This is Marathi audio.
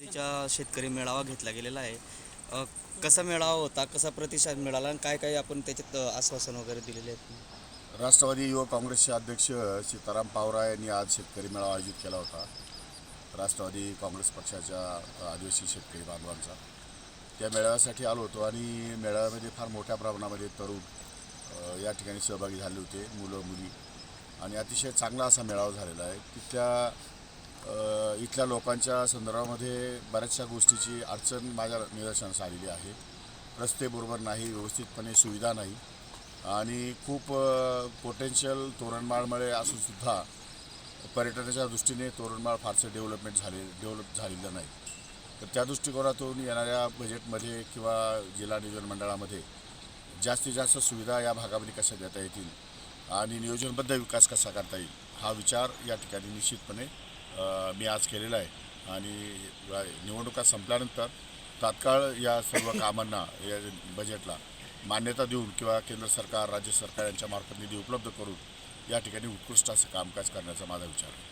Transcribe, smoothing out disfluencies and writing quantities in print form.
तिच्या शेतकरी मेळावा घेतला गेलेला आहे. अ, कसा मेळावा होता? कसा प्रतिसाद मिळाला आणि काय-काय आपण त्याच्यात आश्वासन वगैरे दिलेले आहेत? राष्ट्रवादी युवक काँग्रेसचे अध्यक्ष सीताराम पावरा यांनी आज शेतकरी मेळावा आयोजित केला होता. राष्ट्रवादी काँग्रेस पक्षाच्या आदिवासी शेतकरी बांधवांचा. त्या मेळाव्यासाठी आलो होतो आणि मेळाव्यामध्ये फार मोठ्या प्रमाणामध्ये तरुण या ठिकाणी सहभागी झाले होते, मुलं मुली, आणि अतिशय चांगला असा मेळावा झालेला आहे. इथल्या लोकांच्या संदर्भामध्ये बऱ्याचशा गोष्टीची अडचण माझ्या निदर्शनास आलेली आहे. रस्ते बरोबर नाही, व्यवस्थितपणे सुविधा नाही आणि खूप पोटेन्शियल तोरणमाळमुळे असूनसुद्धा पर्यटनाच्या दृष्टीने तोरणमाळ फारसं डेव्हलप झालेलं नाही. तर त्या दृष्टिकोनातून येणाऱ्या बजेटमध्ये किंवा जिल्हा नियोजन मंडळामध्ये जास्तीत जास्त सुविधा या भागामध्ये कशा देता येतील आणि नियोजनबद्ध विकास कसा करता येईल हा विचार या ठिकाणी निश्चितपणे मी आज केलेला आहे. आणि निवडणुका संपल्यानंतर तात्काळ या सर्व कामांना या बजेटला मान्यता देऊन किंवा केंद्र सरकार राज्य सरकार यांच्या मार्फत निधी उपलब्ध करून या ठिकाणी उत्कृष्ट असं कामकाज करण्याचा माझा विचार आहे.